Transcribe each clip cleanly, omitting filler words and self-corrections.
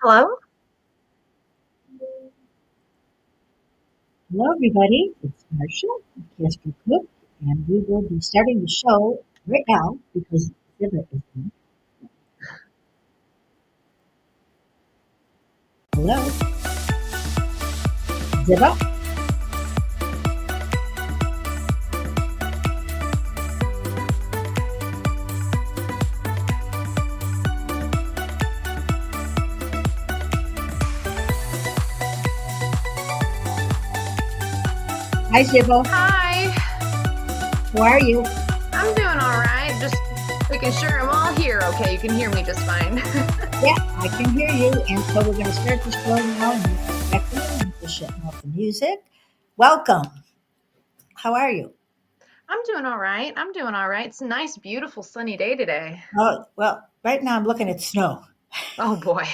Hello? Hello, everybody. It's Marsha Casper Cook, and we will be starting the show right now because Ziva is here. Hello, Ziva. Hi, Ziva. Hi, How are you? I'm doing all right. Just making sure I'm all here. Okay, you can hear me just fine. Yeah, I can hear you. And so we're going to start the show now. And you can back in and shutting off the music. Welcome. How are you? I'm doing all right. I'm doing all right. It's a nice, beautiful, sunny day today. Oh, well, right now I'm looking at snow. Oh boy.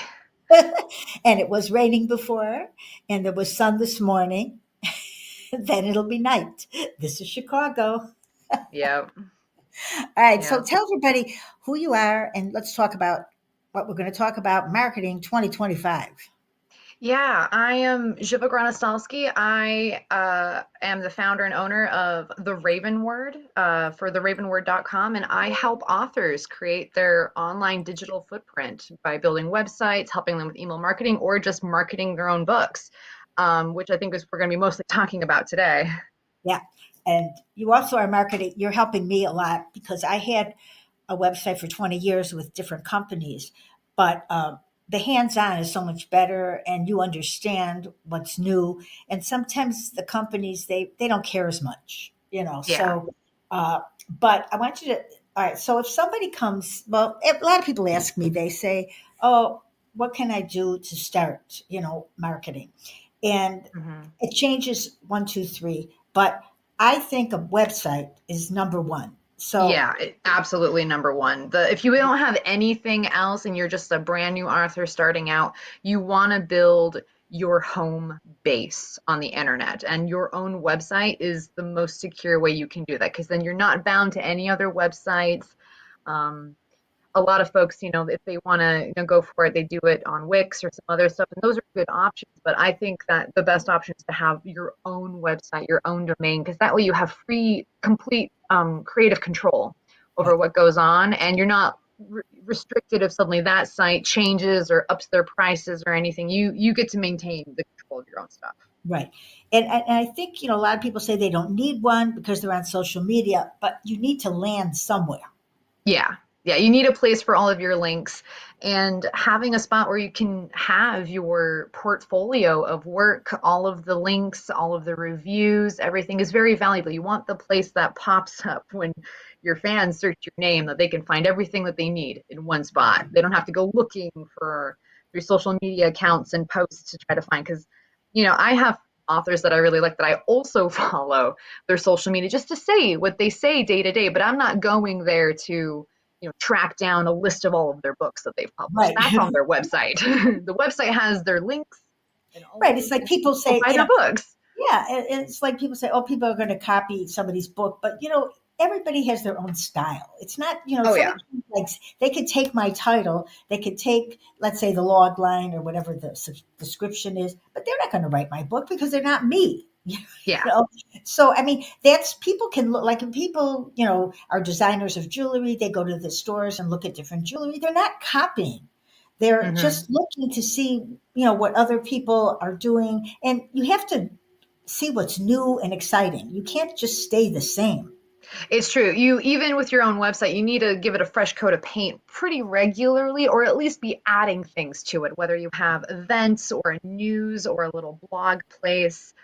And it was raining before, and there was sun this morning. Then it'll be night. This is Chicago. Yep. All right. So Yeah. tell everybody who you are and let's talk about what we're going to talk about marketing 2025. Yeah, I am Ziva Gronostalski. I am the founder and owner of The Raven Word for theravenword.com, and I help authors create their online digital footprint by building websites, helping them with email marketing, or just marketing their own books, which I think is we're going to be mostly talking about today. Yeah. And you also are marketing, you're helping me a lot because I had a website for 20 years with different companies, but the hands on is so much better and you understand what's new. And sometimes the companies, they don't care as much, you know. Yeah. So, but I want you to, all right. So if somebody comes, well, a lot of people ask me, they say, oh, what can I do to start, marketing? And Mhm. it changes one, two, three. But I think a website is number one. So Yeah, absolutely number one. The if you don't have anything else and you're just a brand new author starting out, you want to build your home base on the internet, and your own website is the most secure way you can do that because then you're not bound to any other websites. Um, a lot of folks, if they want to, go for it, they do it on Wix or some other stuff, and those are good options. But I think that the best option is to have your own website, your own domain, because that way you have free, complete creative control over right. what goes on, and you're not restricted if suddenly that site changes or ups their prices or anything. You get to maintain the control of your own stuff. Right. And I think, a lot of people say they don't need one because they're on social media, but you need to land somewhere. Yeah. Yeah, you need a place for all of your links and having a spot where you can have your portfolio of work, all of the links, all of the reviews, everything is very valuable. You want the place that pops up when your fans search your name, that they can find everything that they need in one spot. They don't have to go looking for your social media accounts and posts to try to find, because, I have authors that I really like that I also follow their social media just to say what they say day to day, but I'm not going there to, track down a list of all of their books that they've published. Right. That's on their website. The website has their links and all of Right. the It's like ways people to go say, buy their books. yeah, it's like people say, oh, people are going to copy somebody's book, but everybody has their own style. It's not, Oh yeah. somebody likes, they could take my title, they could take, let's say, the log line or whatever the description is, but they're not going to write my book because they're not me. Yeah. So I mean, that's people can look like, when people, are designers of jewelry, they go to the stores and look at different jewelry. They're not copying. They're Hmm. just looking to see, what other people are doing, and you have to see what's new and exciting. You can't just stay the same. It's true. You even with your own website, you need to give it a fresh coat of paint pretty regularly, or at least be adding things to it, whether you have events or a news or a little blog place.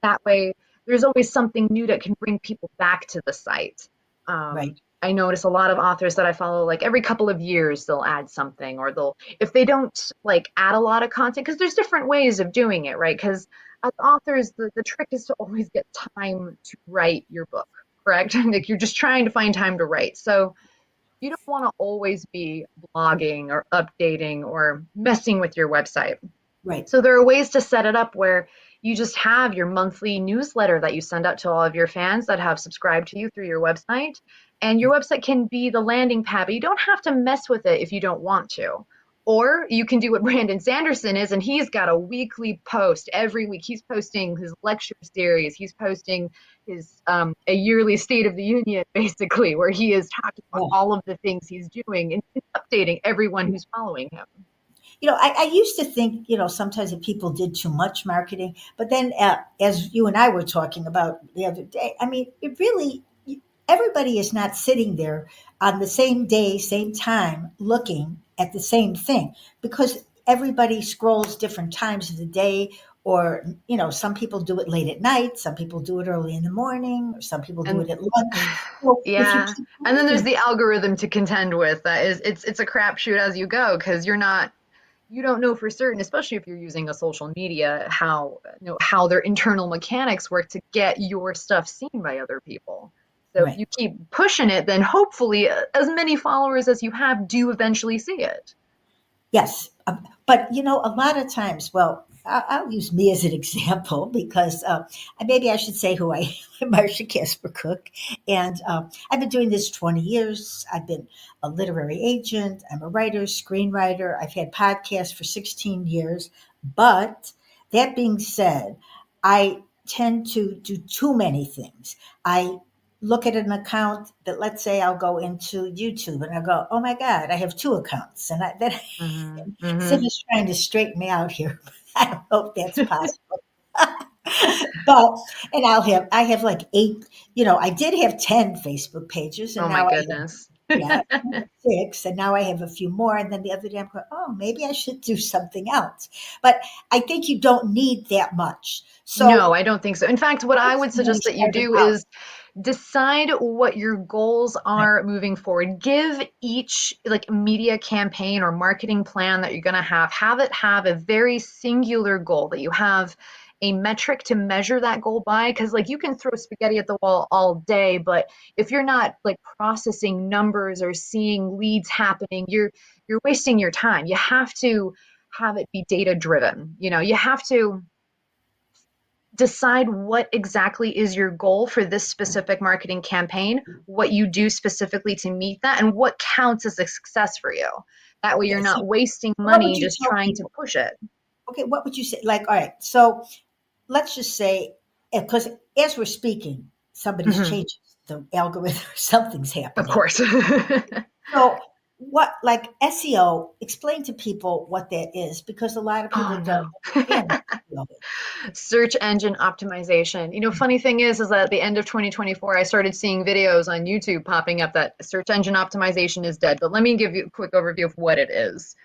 That way, there's always something new that can bring people back to the site. Right. I notice a lot of authors that I follow, like every couple of years, they'll add something, or if they don't like add a lot of content, because there's different ways of doing it, right? Because as authors, the trick is to always get time to write your book, correct? Like you're just trying to find time to write. So you don't want to always be blogging or updating or messing with your website. Right. So there are ways to set it up where you just have your monthly newsletter that you send out to all of your fans that have subscribed to you through your website. And your website can be the landing pad, but you don't have to mess with it if you don't want to. Or you can do what Brandon Sanderson is, and he's got a weekly post every week. He's posting his lecture series. He's posting his a yearly State of the Union, basically, where he is talking about Yeah. all of the things he's doing and updating everyone who's following him. I used to think, sometimes that people did too much marketing, but then as you and I were talking about the other day, I mean, it really, everybody is not sitting there on the same day, same time, looking at the same thing because everybody scrolls different times of the day. Or, some people do it late at night, some people do it early in the morning, or some people do And it at lunch. So if you yeah, keep and then there's posting, the algorithm to contend with. That is, it's a crapshoot as you go because you don't know for certain, especially if you're using a social media, how their internal mechanics work to get your stuff seen by other people. So if right. you keep pushing it, then hopefully as many followers as you have do eventually see it. Yes, but a lot of times, well, I'll use me as an example because maybe I should say who I am, Marsha Casper Cook, and I've been doing this 20 years. I've been a literary agent. I'm a writer, screenwriter. I've had podcasts for 16 years. But that being said, I tend to do too many things. I look at an account that, let's say, I'll go into YouTube and I go, oh my God, I have two accounts, and then Hmm. Ziva's trying to straighten me out here. I don't know if that's possible. But and I have like eight, I did have 10 Facebook pages and Oh my now I have, goodness. yeah, six, and now I have a few more. And then the other day I'm going, oh, maybe I should do something else. But I think you don't need that much. No, So I don't think so. In fact, what I would somebody suggest that you started do out, is decide what your goals right? are moving forward. Give each like media campaign or marketing plan that you're going to have it have a very singular goal that you have a metric to measure that goal by, because like you can throw spaghetti at the wall all day, but if you're not like processing numbers or seeing leads happening, you're wasting your time. You have to have it be data driven. You have to decide what exactly is your goal for this specific marketing campaign, what you do specifically to meet that, and what counts as a success for you. That way, you're Okay. So not wasting what would money you just tell trying to people? push it. Okay. What would you say? Like, all right. So let's just say, because as we're speaking, somebody's Hmm. changing the algorithm or something's Of happening. course. So, what, like SEO, explain to people what that is because a lot of Oh people don't no. understand what SEO is. Search engine optimization. Funny thing is that at the end of 2024, I started seeing videos on YouTube popping up that search engine optimization is dead. But let me give you a quick overview of what it is.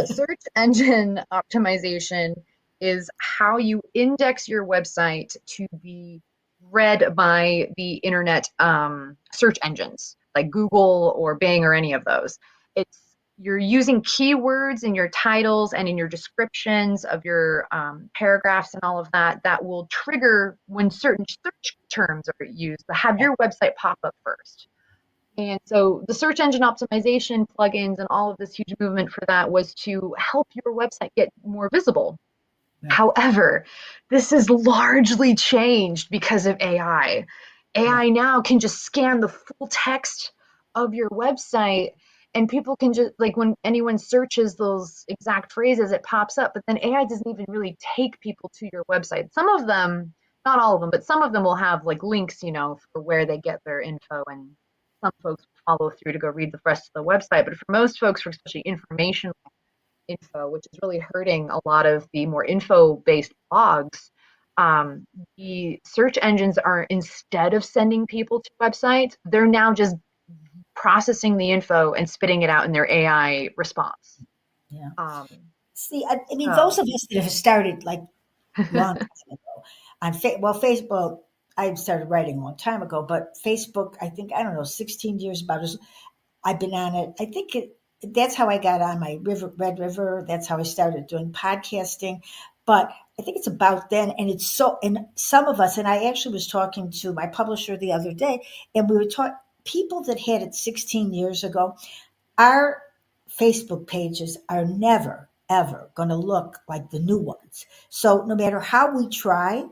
Search engine optimization is how you index your website to be read by the internet search engines like Google or Bing or any of those. It's You're using keywords in your titles and in your descriptions of your paragraphs and all of that that will trigger when certain search terms are used to have Right, your website pop up first. And so the search engine optimization plugins and all of this huge movement for that was to help your website get more visible. right, However, this is largely changed because of AI. yeah, AI now can just scan the full text of your website, and people can just like when anyone searches those exact phrases, it pops up. But then AI doesn't even really take people to your website. Some of them, not all of them, but some of them will have like links, for where they get their info, and some folks will follow through to go read the rest of the website. But for most folks, for especially information info, which is really hurting a lot of the more info-based blogs. The search engines are, instead of sending people to websites, they're now just processing the info and spitting it out in their AI response. yeah. Um, See, I mean, those so, of us that have started like long time ago on Facebook, I started writing a long time ago, but Facebook, I think, I don't know, 16 years about as I've been on it. I think that's how I got on my Red River. That's how I started doing podcasting. But I think it's about then. And and some of us, and I actually was talking to my publisher the other day, and we were talking, people that had it 16 years ago, our Facebook pages are never, ever going to look like the new ones. So no matter how we try,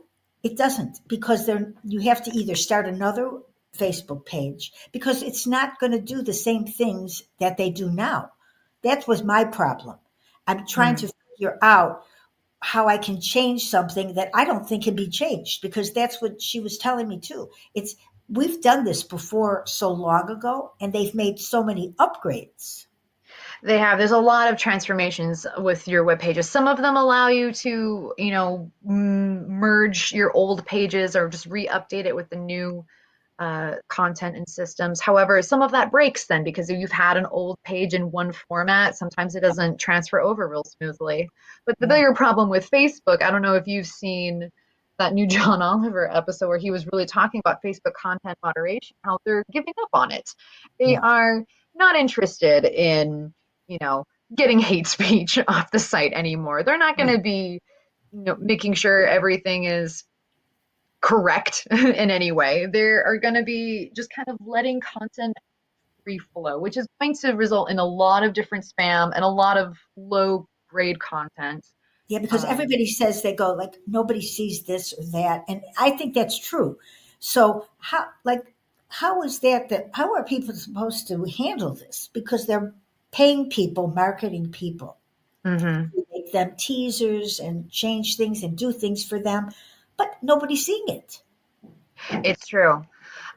it doesn't because you have to either start another Facebook page because it's not going to do the same things that they do now. That was my problem. I'm trying Mhm. to figure out how I can change something that I don't think can be changed, because that's what she was telling me too. It's We've done this before so long ago, and they've made so many upgrades. They have. There's a lot of transformations with your web pages. Some of them allow you to, merge your old pages or just re-update it with the new content and systems. However, some of that breaks then because if you've had an old page in one format, sometimes it doesn't transfer over real smoothly. But the Yeah, bigger problem with Facebook, I don't know if you've seen that new John Oliver episode where he was really talking about Facebook content moderation, how they're giving up on it. They yeah, are not interested in, you know, getting hate speech off the site anymore. They're not going yeah. to be, making sure everything is correct in any way. They are going to be just kind of letting content free flow, which is going to result in a lot of different spam and a lot of low grade content. Yeah, because Um, everybody says, they go like, nobody sees this or that, and I think that's true. So how is that how are people supposed to handle this? Because they're paying people, marketing people, mhm. to make them teasers and change things and do things for them, but nobody's seeing it. It's true.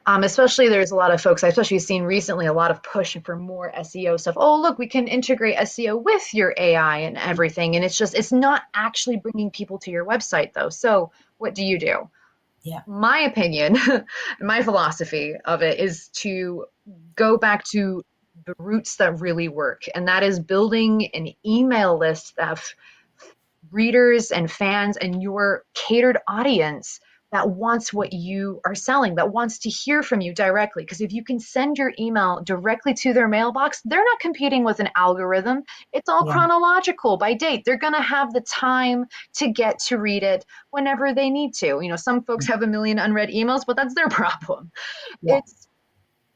Especially there's a lot of folks, I've especially seen recently a lot of push for more SEO stuff. Oh, look, we can integrate SEO with your AI and everything. And it's not actually bringing people to your website though. So what do you do? Yeah, My opinion, my philosophy of it is to go back to the roots that really work, and that is building an email list of readers and fans and your catered audience that wants what you are selling, that wants to hear from you directly. Because if you can send your email directly to their mailbox, they're not competing with an algorithm. It's all yeah, chronological by date. They're going to have the time to get to read it whenever they need to. Some folks have a million unread emails, but that's their problem. yeah, It's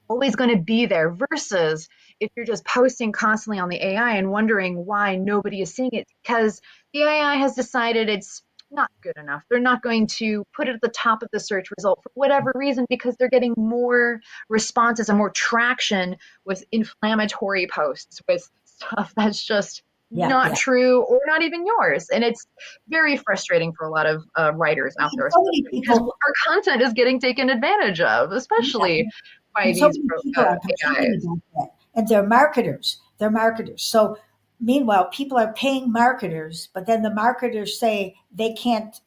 always going to be there versus if you're just posting constantly on the AI and wondering why nobody is seeing it because the AI has decided it's not good enough. They're not going to put it at the top of the search result for whatever reason because they're getting more responses and more traction with inflammatory posts, with stuff that's just yeah, not yeah. true or not even yours. And it's very frustrating for a lot of writers out there, So many especially because people, our content is getting taken advantage of, yeah, especially by and so these many people are complaining AIs. about that, and they're marketers. They're marketers. So meanwhile, people are paying marketers, but then the marketers say they can't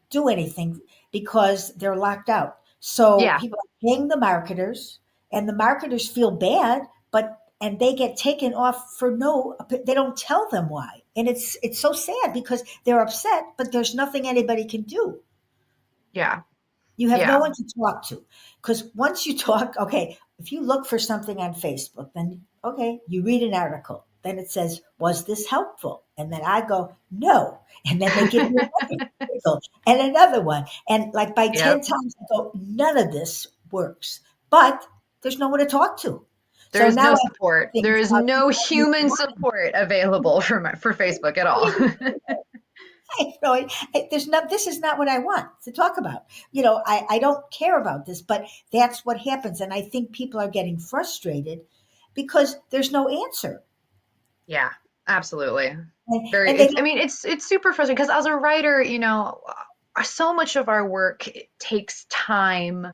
do anything because they're locked out. So Yeah, people are paying the marketers, and the marketers feel bad, but and they get taken off for no. They don't tell them why, and it's so sad because they're upset, but there's nothing anybody can do. yeah, You have no yeah. one to talk to. Because once you talk, okay, if you look for something on Facebook, then okay, you read an article. Then it says, was this helpful? And then I go, no. And then they give me another article and another one. And like by Yep. 10 times, I go, none of this works. But there's no one to talk to. So There's now no I support. things There is about no people don't make human money. support available for Facebook at all. There's not. This is not what I want to talk about. I don't care about this, but that's what happens, and I think people are getting frustrated because there's no answer, Yeah, absolutely. Very. and they I mean, it's super frustrating because as a writer, so much of our work takes time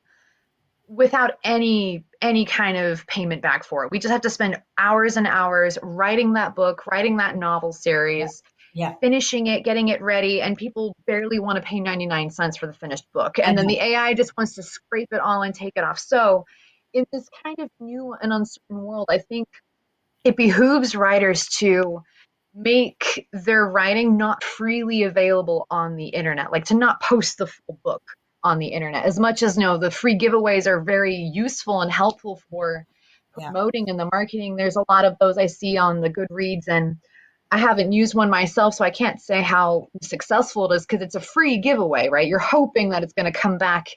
without any kind of payment back for it. We just have to spend hours and hours writing that book, writing that novel yeah, series, yeah, finishing it, getting it ready, and people barely want to pay 99 cents for the finished book. I And then know. the AI just wants to scrape it all and take it off. So, in this kind of new and uncertain world, I think it behooves writers to make their writing not freely available on the internet, like to not post the full book on the internet. As much as the free giveaways are very useful and helpful for Yeah, promoting and the marketing, there's a lot of those I see on the Goodreads, and I haven't used one myself, so I can't say how successful it is because it's a free giveaway, right? You're hoping that it's going to come back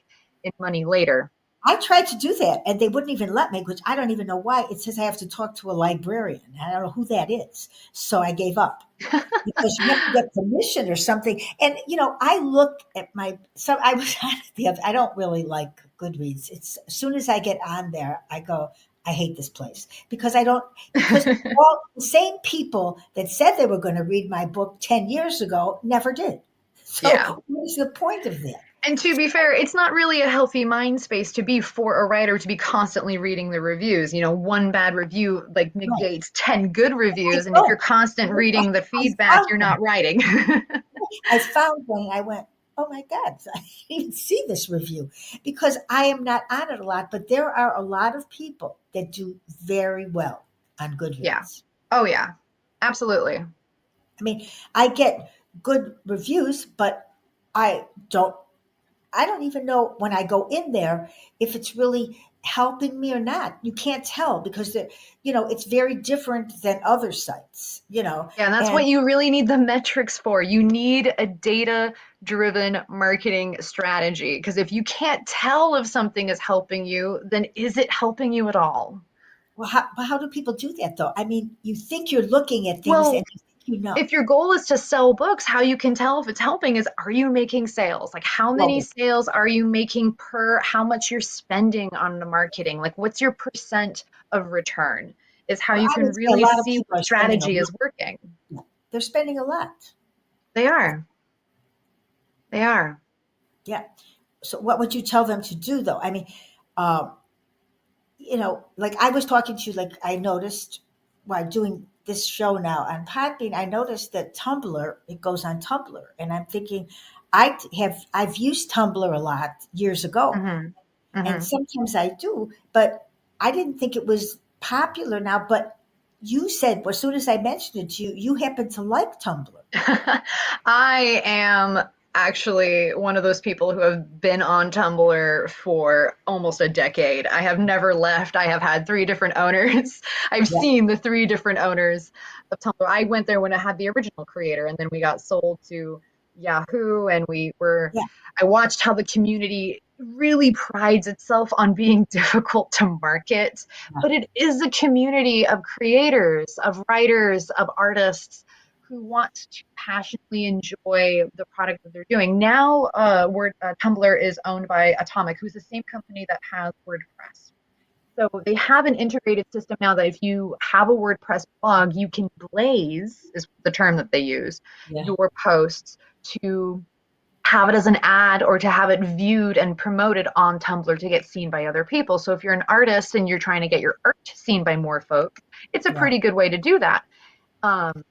in money later. I tried to do that, and they wouldn't even let me, which I don't even know why. It says I have to talk to a librarian. I don't know who that is, so I gave up. Because you have to get permission or something. And I look at so I was on the other. I don't really like Goodreads. It's as soon as I get on there, I go. I hate this place because I don't, because all the same people that said they were going to read my book 10 years ago never did. Yeah. So what is the point of that? And to be fair, it's not really a healthy mind space to be for a writer to be constantly reading the reviews. You know, one bad review like Right. negates 10 good I reviews. And if you're don't. constant reading the I feedback, found you're one. not writing. I found one. I went, oh my God, I didn't even see this review because I am not on it a lot, but there are a lot of people that do very well on Yeah. Goodreads. Oh, yeah. Absolutely. I mean, I get good reviews, but I don't I don't even know when I go in there if it's really helping me or not. You can't tell because it's very different than other sites. Yeah, and that's And what you really need the metrics for. You need a data-driven marketing strategy because if you can't tell if something is helping you, then is it helping you at all? well, how do people do that though? I mean, you think you're looking at things Well, and you think you know. if your goal is to sell books, how you can tell if it's helping is are you making sales? Like how many Well, sales are you making per how much you're spending on the marketing? Like what's your percent of return is how well, you I can would say a really lot of see people what are spending a strategy lot. is working. Yeah. They're spending a lot. They are. They are. Yeah. So what would you tell them to do though? I mean, um, like I was talking to you, like I noticed while doing this show now on Podbean, I noticed that Tumblr, it goes on Tumblr. And I'm thinking, I've used Tumblr a lot years ago. Mhm. And Mhm. sometimes I do, but I didn't think it was popular now. But you said, well, as soon as I mentioned it to you, you happen to like Tumblr. I am actually one of those people who have been on Tumblr for almost a decade. I have never left. I have had three different owners. I've Yeah. seen the three different owners of Tumblr. I went there when it had the original creator, and then we got sold to Yahoo, and Yeah. I watched how the community really prides itself on being difficult to market, Yeah. but it is a community of creators, of writers, of artists who wants to passionately enjoy the product that they're doing. Now, Tumblr is owned by Atomic, who's the same company that has WordPress. So they have an integrated system now that if you have a WordPress blog, you can blaze, is the term that they use, Yeah. your posts to have it as an ad or to have it viewed and promoted on Tumblr to get seen by other people. So if you're an artist and you're trying to get your art seen by more folk, it's a Yeah. pretty good way to do that. Um,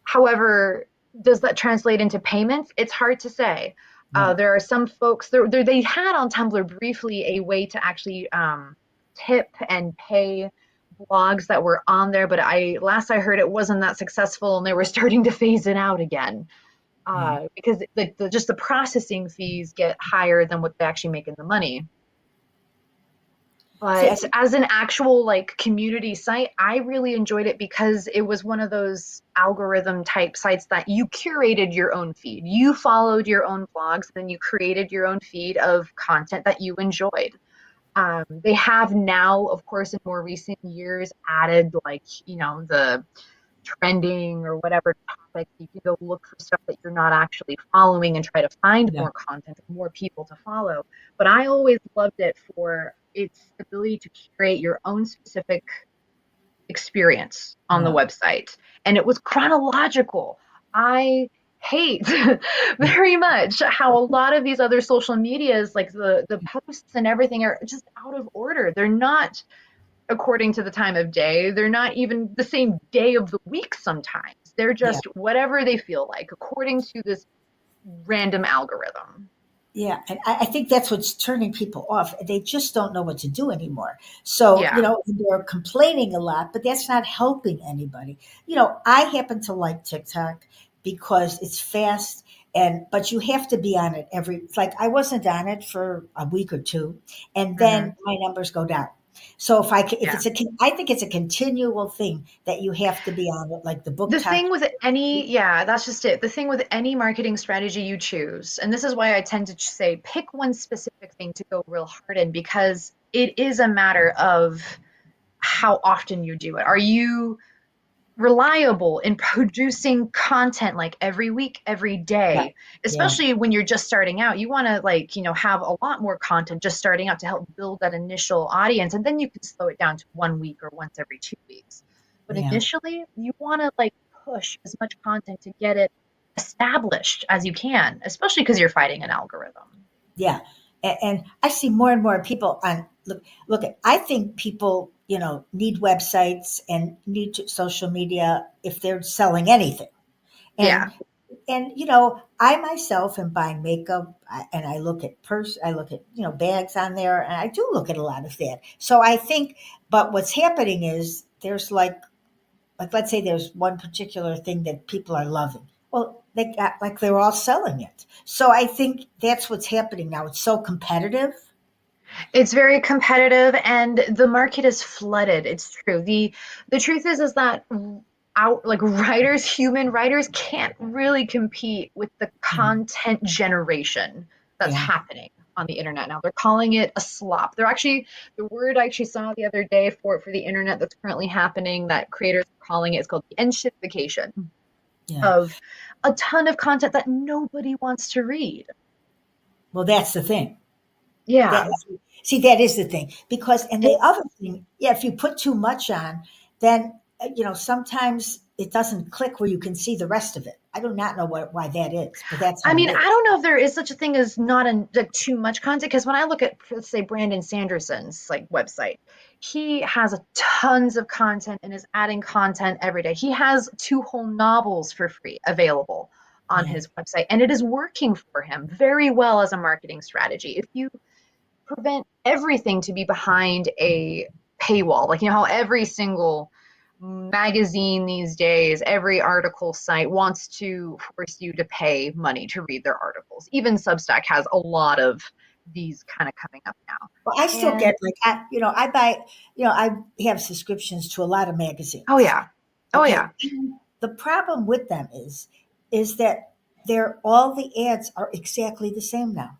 However, does that translate into payments? It's hard to say. No. There are some folks they had on Tumblr briefly a way to actually tip and pay blogs that were on there, but I last I heard it wasn't that successful, and they were starting to phase it out again Yeah. because just the processing fees get higher than what they actually make in the money. See, I But think, as an actual like community site, I really enjoyed it because it was one of those algorithm type sites that you curated your own feed. You followed your own blogs, and then you created your own feed of content that you enjoyed. They have now, of course, in more recent years, added like, the trending or whatever topic. You can go look for stuff that you're not actually following and try to find yeah. more content and more people to follow. But I always loved it for its ability to curate your own specific experience on the Yeah. website. And it was chronological. I hate very much how a lot of these other social medias, like the posts and everything, are just out of order. They're not according to the time of day. They're not even the same day of the week sometimes. They're Yeah. just whatever they feel like according to this random algorithm. Yeah, and I think that's what's turning people off. They just don't know what to do anymore. So, Yeah. they're complaining a lot, but that's not helping anybody. I happen to like TikTok because it's fast but you have to be on it it's like I wasn't on it for a week or two and Hmm. then my numbers go down. So if Yeah. I think it's a continual thing that you have to be on it like the book The talk. thing with any, yeah, that's just it. The thing with any marketing strategy you choose, and this is why I tend to say pick one specific thing to go real hard in because it is a matter of how often you do it. Are you reliable in producing content like every week, every Right. day, Yeah. especially when you're just starting out. You want to like, have a lot more content just starting out to help build that initial audience. And then you can slow it down to 1 week or once every 2 weeks. But Yeah. initially, you want to like push as much content to get it established as you can, especially because you're fighting an algorithm. Yeah. And I see more and more people on look at I think people, need websites and need social media if they're selling anything. Yeah. And I myself am buying makeup, and I look at bags on there, and I do look at a lot of that. So I think, but what's happening is there's like let's say there's one particular thing that people are loving. Well, they got like they're all selling it. So I think that's what's happening now. It's so competitive. It's very competitive and the market is flooded. It's true. The truth is that out like writers, human writers can't really compete with the Yeah, content generation that's yeah, happening on the internet now. They're calling it a slop. They're actually the word I actually saw the other day for the internet that's currently happening that creators are calling it is called the enshittification yeah. of a ton of content that nobody wants to read. Well, that's the thing. That Yeah. see, that is the thing because, and the other thing, yeah, if you put too much on, then sometimes it doesn't click where you can see the rest of it. I do not know why that is, but that's I what it mean, I is. don't know if there is such a thing as not like too much content because when I look at let's say Brandon Sanderson's like website, he has a tons of content and is adding content every day. He has two whole novels for free available on Yeah, his website and it is working for him very well as a marketing strategy. If you prevent everything to be behind a paywall. Like, how every single magazine these days, every article site wants to force you to pay money to read their articles. Even Substack has a lot of these kind of coming up now. well, I still And get like I buy, I have subscriptions to a lot of oh, magazines. yeah. Oh, Okay, yeah. and the problem with them is that they're all the ads are exactly the same now.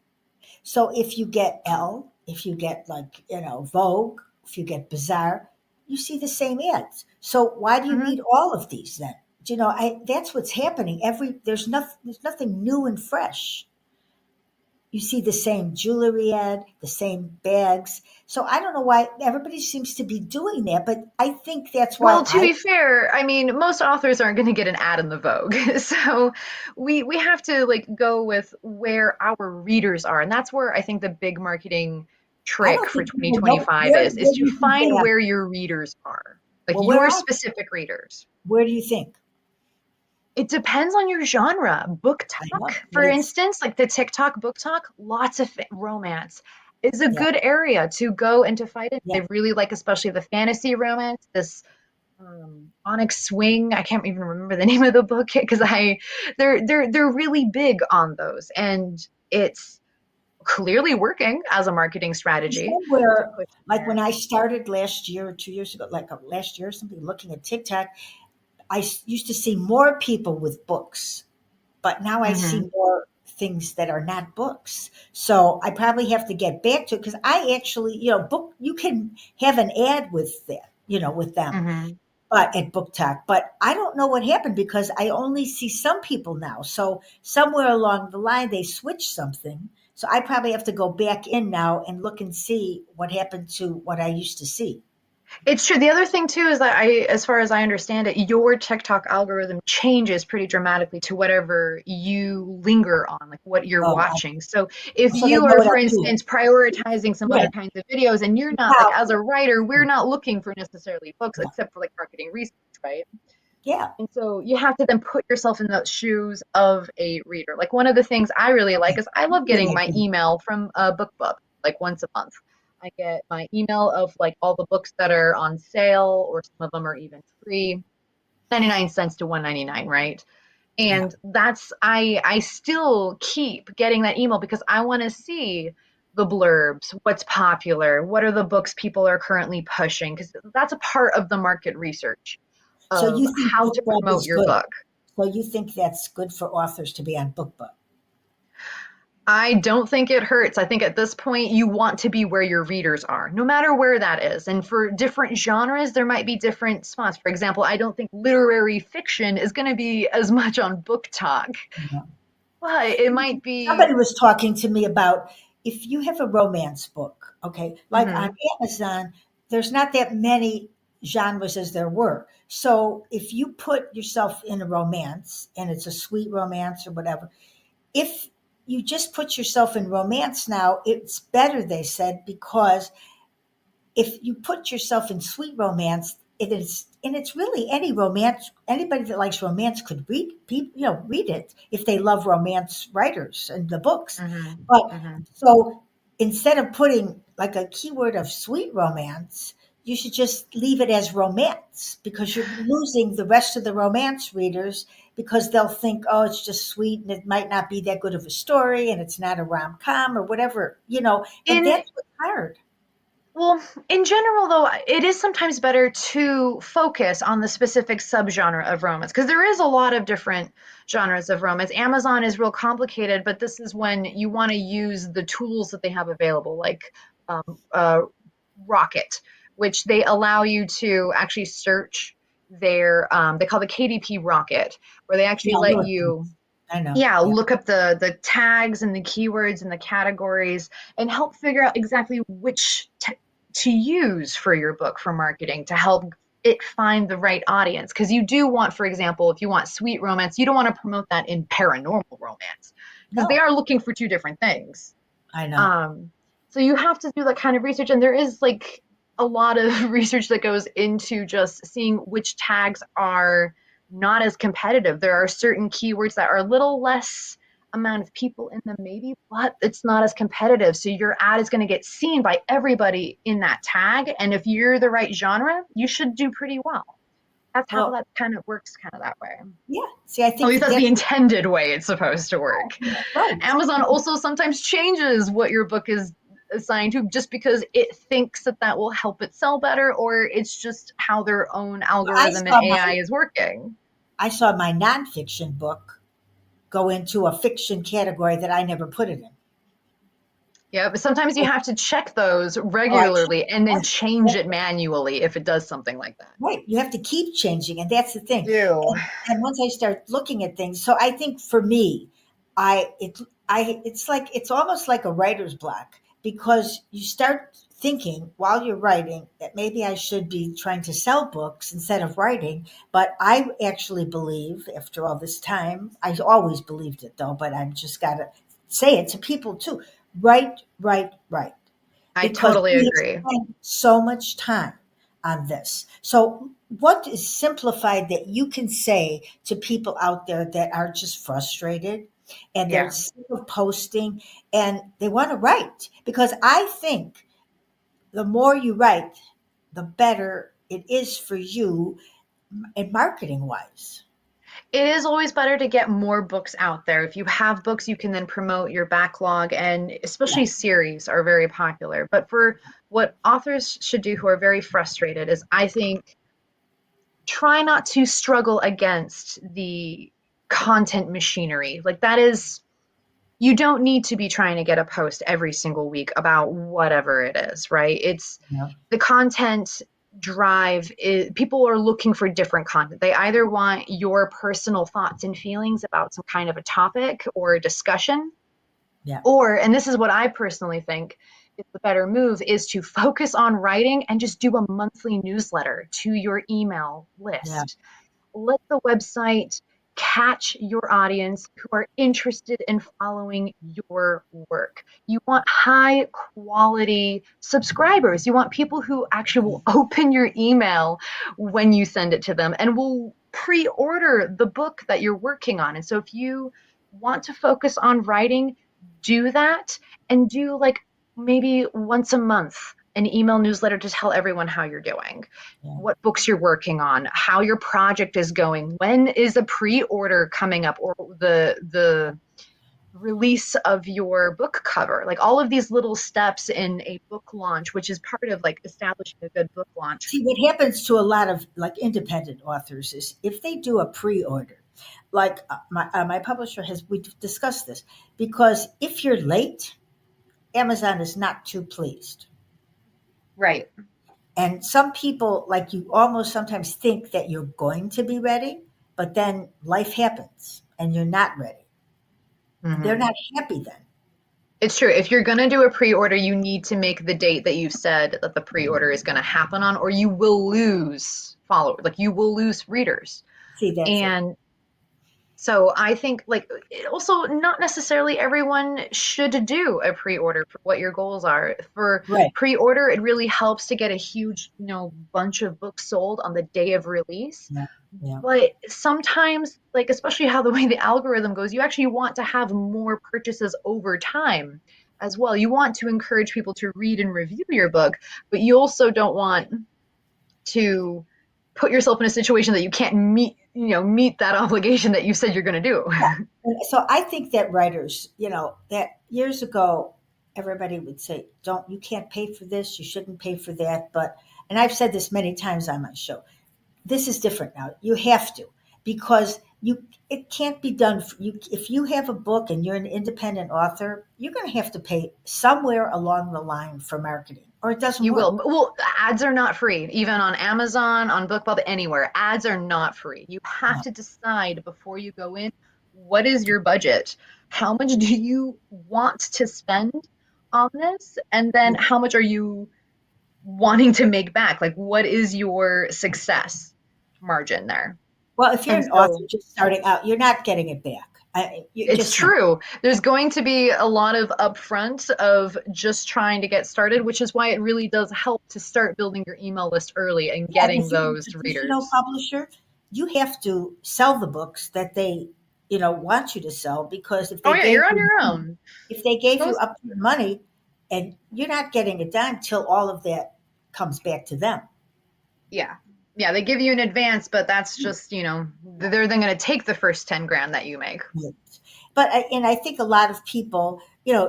So if you get Elle, if you get like, Vogue, if you get Bazaar, you see the same ads. So why do you Mhm. need all of these then? I that's what's happening. There's nothing new and fresh. You see the same jewelry ad, the same bags. So I don't know why everybody seems to be doing that, but I think that's why Well, to I be fair, I mean, most authors aren't going to get an ad in the Vogue. So we have to like go with where our readers are. And that's where I think the big marketing I trick don't for think people know 2025 is where do to you think they find are? where your readers are. Like Well, where your are specific readers. where do you think? It depends on your genre. Book I talk, know. for It's instance, like the TikTok book talk, lots of romance is a yeah, good area to go and to fight in. yeah. They really like, especially the fantasy romance, this Onyx Swing. I can't even remember the name of the book because they're really big on those, and it's clearly working as a marketing strategy to Somewhere, push like when there. I started last year or 2 years ago, like last year or something, looking at TikTok, used to see more people with books, but now I Hmm. see more things that are not books. So I probably have to get back to it because I actually, book, you can have an ad with that, with them, Hmm. but at Book Talk. But I don't know what happened because I only see some people now. So somewhere along the line, they switched something. So I probably have to go back in now and look and see what happened to what I used to see. It's true. The other thing too is that as far as I understand it, your TikTok algorithm changes pretty dramatically to whatever you linger on, like what you're Oh, watching. So if so they you know are, what for I'm doing. instance, prioritizing some Yeah. other kinds of videos and you're not like, Now, as a writer, we're not looking for necessarily books except for like marketing research, right? yeah. And so you have to then put yourself in the shoes of a reader. Like one of the things I really like Okay. is I love Really getting like my that. email from a book club like once a month. I get my email of like all the books that are on sale or some of them are even free, 99 cents to 1.99, right? Yeah. And that's I still keep getting that email because I want to see the blurbs, what's popular, what are the books people are currently pushing because that's a part of the market research So of you think how book to club promote is your good? book. So you think that's good for authors to be on book club? I don't think it hurts. I think at this point you want to be where your readers are, no matter where that is. And for different genres, there might be different spots. For example, I don't think literary fiction is going to be as much on Book Talk, but it might be. Somebody was talking to me about if you have a romance book, okay, like on Mhm, Amazon, there's not that many genres as there were. So if you put yourself in a romance and it's a sweet romance or whatever, if you just put yourself in romance now, it's better, they said, because if you put yourself in sweet romance, it is, and it's really any romance. Anybody that likes romance could read, read it if they love romance writers and the books. mhm, But mhm. so instead of putting like a keyword of sweet romance, you should just leave it as romance because you're losing the rest of the romance readers because they'll think, oh, it's just sweet and it might not be that good of a story and it's not a rom com or whatever, and In that's what's hard. Well, in general, though, it is sometimes better to focus on the specific subgenre of romance because there is a lot of different genres of romance. Amazon is real complicated, but this is when you want to use the tools that they have available, like um, uh, Rocket, which they allow you to actually search they call the KDP Rocket, where they actually Yeah, let look, you I know. yeah, Yeah. look up the tags and the keywords and the categories and help figure out exactly which to use for your book for marketing to help it find the right audience. Because you do want, for example, if you want sweet romance, you don't want to promote that in paranormal romance because they No, are looking for two different things. I know. Um, so you have to do that kind of research, and there is like a lot of research that goes into just seeing which tags are not as competitive. There are certain keywords that are a little less amount of people in them, maybe, but it's not as competitive. So your ad is going to get seen by everybody in that tag. And if you're the right genre, you should do pretty well. That's how Well, that kind of works, kind of that way. yeah. See, I At think least that that's the that's intended way it's supposed to work. right. Amazon also sometimes changes what your book is assigned to just because it thinks that that will help it sell better, or it's just how their own I algorithm and saw AI my is working. I saw my nonfiction book go into a fiction category that I never put it in. Yeah, but sometimes you have to check those Oh, I regularly and then can't. change it manually if it does something like that. Right. You have to keep changing, and that's the thing. Do. And once I start looking at things, so I think for me, it's like it's almost like a writer's block because you start thinking while you're writing that maybe I should be trying to sell books instead of writing. But I actually believe, after all this time, I always believed it though, but I've just got to say it to people too. Write, write, write I because totally we have agree. spent so much time on this. So, what is simplified that you can say to people out there that are just frustrated and they're Yeah. sick of posting and they want to write? Because I think the more you write, the better it is for you in marketing wise. It is always better to get more books out there. If you have books, you can then promote your backlog, and Yeah, especially series are very popular. But for what authors should do who are very frustrated is I think try not to struggle against the content machinery. Like that is you don't need to be trying to get a post every single week about whatever it is, right? It's yeah, the content drive is, people are looking for different content. They either want your personal thoughts and feelings about some kind of a topic or a discussion, yeah, or, and this is what I personally think is the better move, is to focus on writing and just do a monthly newsletter to your email yeah, list. Let the website catch your audience who are interested in following your work. You want high quality subscribers. You want people who actually will open your email when you send it to them and will pre order the book that you're working on. And so if you want to focus on writing, do that and do like maybe once a month an email newsletter to tell everyone how you're doing, yeah. what books you're working on, how your project is going, when is a pre-order coming up, or the release of your book cover. Like all of these little steps in a book launch, which is part of like establishing a good book launch. See, what happens to a lot of like independent authors is if they do a pre order, Like my publisher has, we discussed this because if you're late, Amazon is not too pleased. Right. And some people, like you almost sometimes think that you're going to be ready, but then life happens and you're not ready. And they're Hmm. not happy then. It's true. If you're going to do a pre-order, you need to make the date that you've said that the pre-order is going to happen on, or you will lose followers. Like you will lose readers. See, that's it. And so I think like also not necessarily everyone should do a pre-order for what your goals are. For Right. pre-order, it really helps to get a huge, bunch of books sold on the day of release. Yeah. Yeah. But sometimes, like especially how the way the algorithm goes, you actually want to have more purchases over time as well. You want to encourage people to read and review your book, but you also don't want to put yourself in a situation that you can't meet that obligation that you said you're going to do. And so I think that writers, that years ago, everybody would say, don't, you can't pay for this, you shouldn't pay for that. But, and I've said this many times on my show, this is different now. You have to, because it can't be done for you. If you have a book and you're an independent author, you're going to have to pay somewhere along the line for marketing or it doesn't You work. will. Well, ads are not free, even on Amazon, on BookBub, anywhere. Ads are not free. You have No. to decide before you go in, what is your budget? How much do you want to spend on this? And then how much are you wanting to make back? Like, what is your success margin there? Well, if you're And an author so just starting out, you're not getting it back. You're it's just not. true. There's going to be a lot of upfront of just trying to get started, which is why it really does help to start building your email list early and Yeah, and getting if you're a those traditional readers. publisher, you have to sell the books that they, want you to sell because if Oh they yeah, gave you're on you your money, own. if they gave you Most upfront money and you're not getting a dime till all of that comes back to them. yeah. Yeah, they give you an advance, but that's just, they're then going to take the first 10 grand that you make. Yes. And I think a lot of people,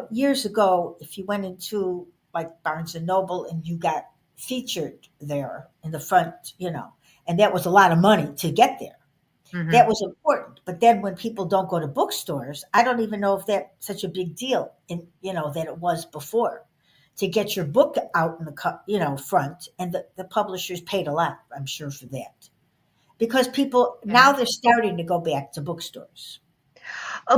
years ago, if you went into like Barnes and Noble and you got featured there in the front, and that was a lot of money to get there. That Hmm. was important. But then when people don't go to bookstores, I don't even know if that's such a big deal that it was before to get your book out in the front. And the publishers paid a lot, I'm sure, for that because people Yeah. now they're starting to go back to bookstores.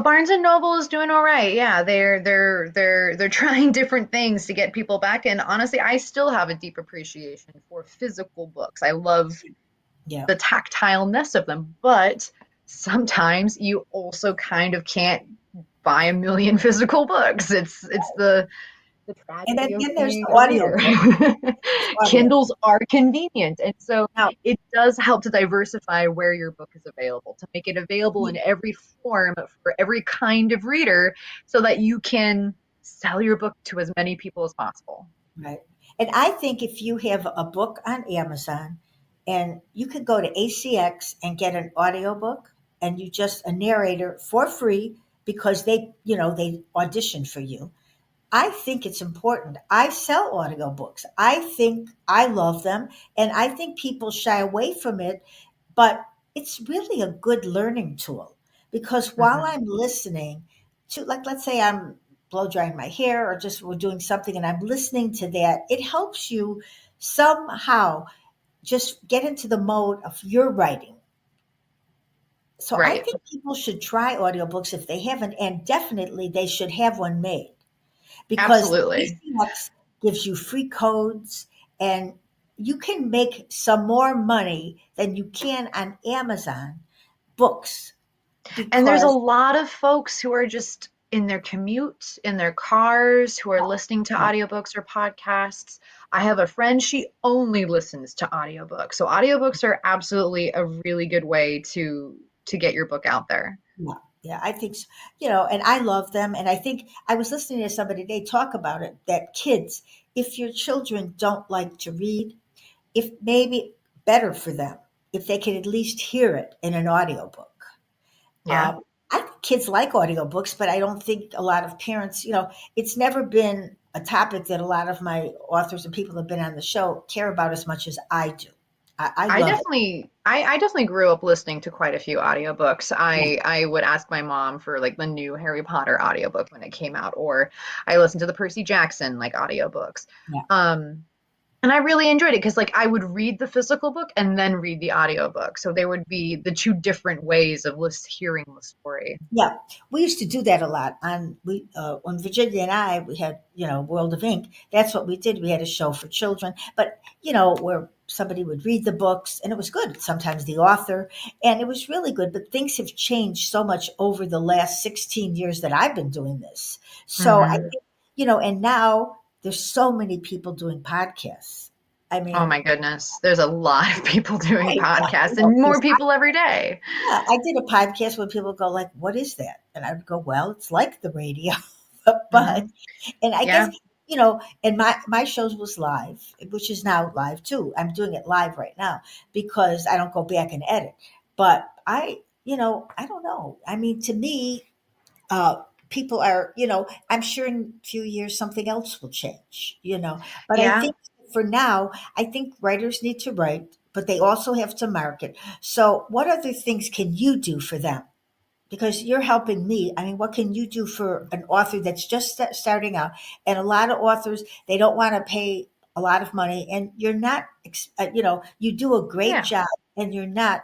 Barnes and Noble is doing all right. Yeah, they're trying different things to get people back. And honestly, I still have a deep appreciation for physical books. I love Yeah. the tactileness of them, but sometimes you also kind of can't buy a million physical books. It's the And tragedy then, of then there's being the a audio reader. book. There's audio. Kindles are convenient, and so Now, it does help to diversify where your book is available, to make it available in you- every form for every kind of reader so that you can sell your book to as many people as possible. right. And I think if you have a book on Amazon and you could go to ACX and get an audiobook and you just a narrator for free because they audition for you. I think it's important. I sell audiobooks. I think I love them and I think people shy away from it, but it's really a good learning tool because while Hmm. I'm listening to, like, let's say I'm blow drying my hair or just we're doing something and I'm listening to that, it helps you somehow just get into the mode of your writing. So I Right. think people should try audiobooks if they haven't, and definitely they should have one made because Absolutely. ACX gives you free codes and you can make some more money than you can on Amazon books And there's a because lot of folks who are just in their commute, in their cars, who are listening to yeah, audiobooks or podcasts. I have a friend, she only listens to audiobooks. So audiobooks are absolutely a really good way to get your book out there. yeah, yeah, I think so. And I love them. And I think I was listening to somebody, they talk about it that kids, if your children don't like to read, if maybe better for them if they could at least hear it in an audiobook. Yeah. Uh, I think kids like audiobooks, but I don't think a lot of parents, it's never been a topic that a lot of my authors and people that have been on the show care about as much as I do. I love it. I definitely grew up listening to quite a few audiobooks. Yeah, I would ask my mom for like the new Harry Potter audiobook when it came out, or I listened to the Percy Jackson like audiobooks. yeah. Um, and I really enjoyed it because like I would read the physical book and then read the audiobook. So there would be the two different ways of hearing the story. Yeah, we used to do that a lot. On Virginia and I, we had World of Ink. That's what we did. We had a show for children, but where somebody would read the books, and it was good. Sometimes the author, and it was really good. But things have changed so much over the last 16 years that I've been doing this. So I Hmm. think and now there's so many people doing podcasts. I Oh mean, my goodness. There's a lot of people doing I podcasts and more 'cause people every day. yeah, I did a podcast where people go like, "What is that?" And I would go, "Well, it's like the radio." But Hmm. and I guess, Yeah. and my shows was live, which is now live too. I'm doing it live right now because I don't go back and edit. But I don't know. I mean, to me, people are, I'm sure in a few years something else will change. But I Yeah. think for now, I think writers need to write, but they also have to market. So, what other things can you do for them? Because you're helping me. I mean, what can you do for an author that's just starting out? And a lot of authors, they don't want to pay a lot of money, and you're not, you do a great Yeah. job, and you're not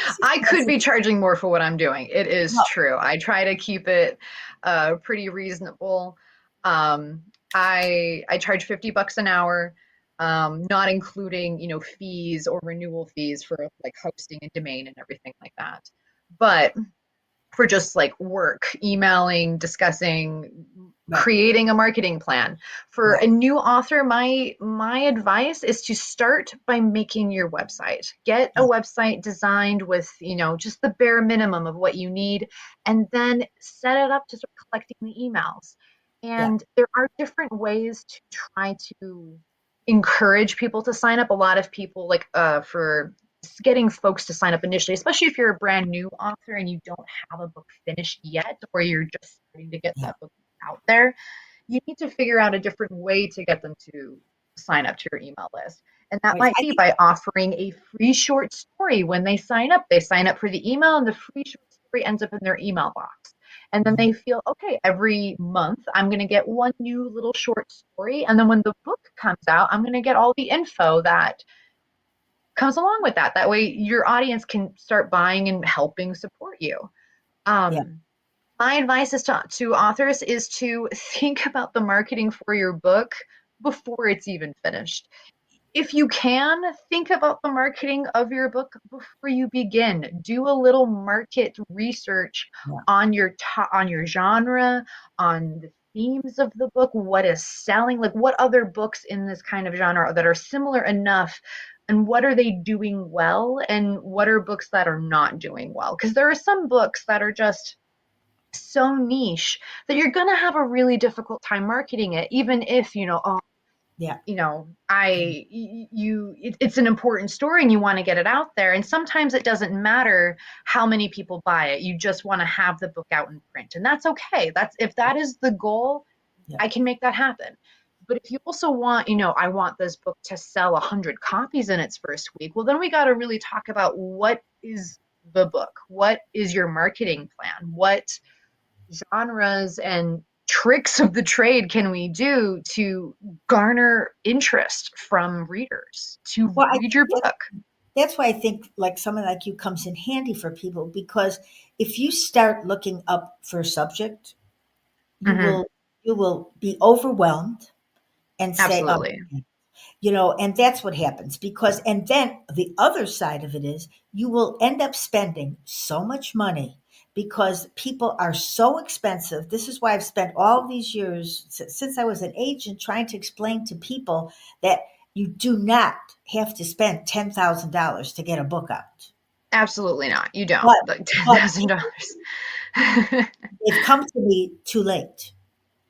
as I could expensive. be charging more for what I'm doing. It is No, true. I try to keep it pretty reasonable. I charge $50 an hour, not including, fees or renewal fees for like hosting and domain and everything like that. But for just like work, emailing, discussing, right, creating a marketing plan. For a right, new author, my advice is to start by making your website. Get a yeah, website designed with, just the bare minimum of what you need, and then set it up to start collecting the emails. yeah, And there are different ways to try to encourage people to sign up. A lot of people like for getting folks to sign up initially, especially if you're a brand new author and you don't have a book finished yet, or you're just starting to get yeah. that book out there, you need to figure out a different way to get them to sign up to your email list. And that Right. might I be think, by offering a free short story when they sign up. They sign up for the email, and the free short story ends up in their email box. And then mhm, they feel, okay, every month I'm going to get one new little short story. And then when the book comes out, I'm going to get all the info that comes along with that. That way your audience can start buying and helping support you. yeah, Um, my advice is to authors is to think about the marketing for your book before it's even finished. If you can, think about the marketing of your book before you begin. Do a little market research yeah, on your genre, on the themes of the book, what is selling, like what other books in this kind of genre that are similar enough, and what are they doing well, and what are books that are not doing well? Because there are some books that are just so niche that you're going to have a really difficult time marketing it, even if, oh, yeah, it's an important story and you want to get it out there. And sometimes it doesn't matter how many people buy it. You just want to have the book out in print. And that's okay. That's if that is the goal, yeah. I can make that happen. But if you also want, I want this book to sell 100 copies in its first week, well, then we got to really talk about what is the book? What is your marketing plan? What genres and tricks of the trade can we do to garner interest from readers to Well, I read your think book? that's why I think like someone like you comes in handy for people because if you start looking up for a subject, you Hmm. will you will be overwhelmed and say, "Oh, Absolutely. and that's what happens because, and then the other side of it is you will end up spending so much money because people are so expensive. This is why I've spent all these years since I was an agent trying to explain to people that you do not have to spend $10,000 to get a book out. Absolutely not. You don't. But, Like but $10,000. they've come to me too late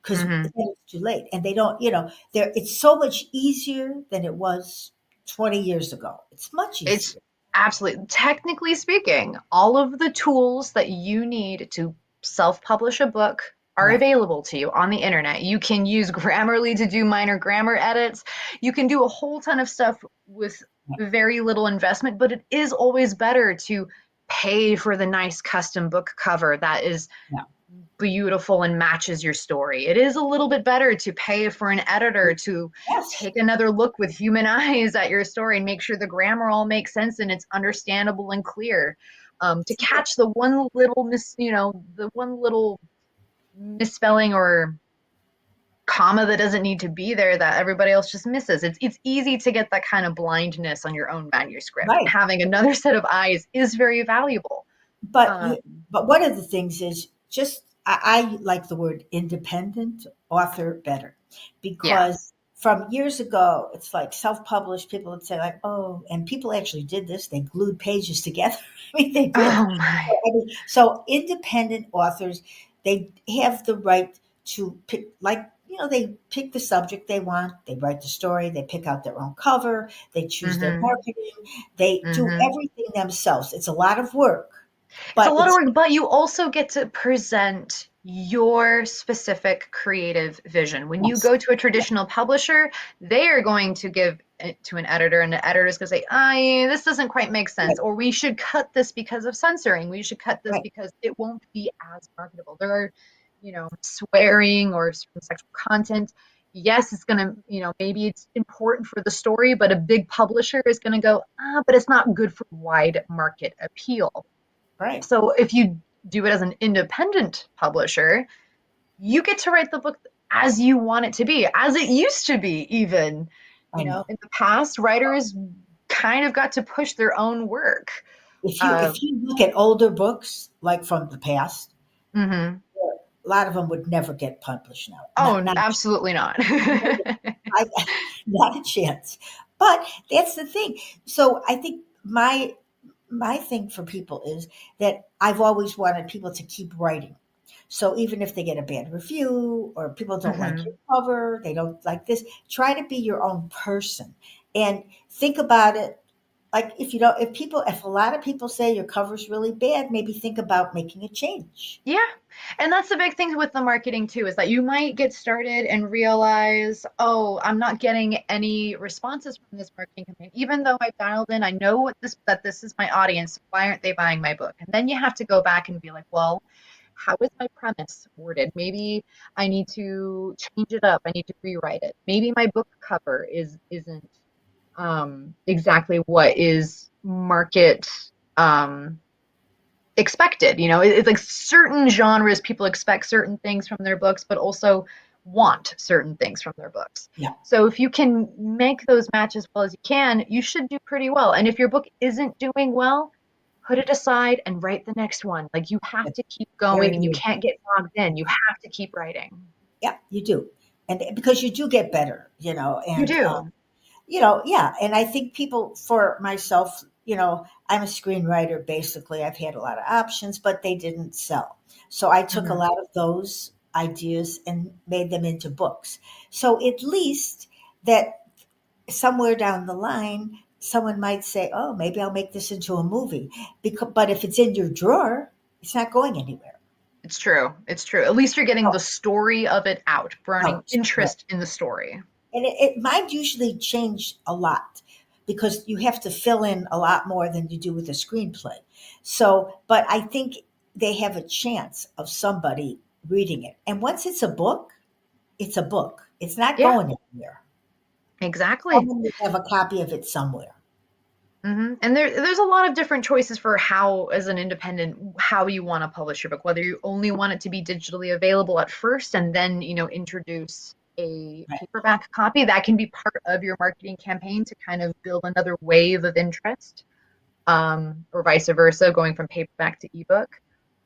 because Hmm. it's too late and they don't there it's so much easier than it was 20 years ago. It's much It's easier. absolutely, technically speaking, all of the tools that you need to self publish a book are Right, available to you on the internet. You can use Grammarly to do minor grammar edits. You can do a whole ton of stuff with very little investment, but it is always better to pay for the nice custom book cover that is Yeah. beautiful and matches your story. It is a little bit better to pay for an editor to Yes. take another look with human eyes at your story and make sure the grammar all makes sense and it's understandable and clear. To catch the one little the one little misspelling or comma that doesn't need to be there that everybody else just misses. It's easy to get that kind of blindness on your own manuscript, and Right. having another set of eyes is very valuable. But Um, but one of the things is just I like the word independent author better yeah. because from years ago, it's like self-published. People would say like, "Oh," and people actually did this. They glued pages together. I mean, they did. Oh my. So independent authors, they have the right to pick, like, they pick the subject they want, they write the story, they pick out their own cover, they choose their Mm-hmm. marketing, they do Mm-hmm. everything themselves. It's a lot of work, It's a but lot of it's work, but you also get to present your specific creative vision. When you yes, go to a yeah, traditional publisher, they are going to give it to an editor, and the editor is going to say, this doesn't quite make sense, right, or we should cut this because of censoring. We should cut this right, because it won't be as marketable. There are, swearing or certain sexual content. Yes, it's going to, maybe it's important for the story, but a big publisher is going to go, but it's not good for wide market appeal. right. So if you do it as an independent publisher, you get to write the book as you want it to be, as it used to be, even. I know. In the past, writers kind of got to push their own work. If Um, you look at older books like from the past, mhm. a lot of them would never get published now. Oh, Not absolutely not. I, not a chance. But that's the thing. So I think my thing for people is that I've always wanted people to keep writing. So even if they get a bad review or people don't like your Mhm. cover, they don't like this, try to be your own person and think about it. Like if a lot of people say your cover's really bad, maybe think about making a change. Yeah. And that's the big thing with the marketing too, is that you might get started and realize, oh, I'm not getting any responses from this marketing campaign. Even though I've dialed in, I know that this is my audience. Why aren't they buying my book? And then you have to go back and be like, well, how is my premise worded? Maybe I need to change it up. I need to rewrite it. Maybe my book cover isn't exactly what is market um expected. It's like certain genres people expect certain things from their books, but also want certain things from their books. Yeah, So if you can make those match as well as you can, you should do pretty well. And if your book isn't doing well, put it aside and write the next one. Like, you have that's to keep going very and you good. can't get bogged in. You have to keep writing. Yeah, you do, and because you do get better, You and do. yeah, and I think people, for myself, I'm a screenwriter basically. I've had a lot of options, but they didn't sell. So I took a Mhm. lot of those ideas and made them into books. So at least that somewhere down the line, someone might say, "Oh, maybe I'll make this into a movie." But if it's in your drawer, it's not going anywhere. It's true. It's true. At least you're getting Oh, the story of it burning out. Right. interest in the story. And it might usually change a lot because you have to fill in a lot more than you do with a screenplay. So, but I think they have a chance of somebody reading it. And once it's a book, it's a book. It's not Yeah, going anywhere. exactly. Someone will have a copy of it somewhere. And there's a lot of different choices for how, as an independent, how you want to publish your book. Whether you only want it to be digitally available at first, and then introduce a Right. paperback copy, that can be part of your marketing campaign to kind of build another wave of interest, or vice versa, going from paperback to ebook.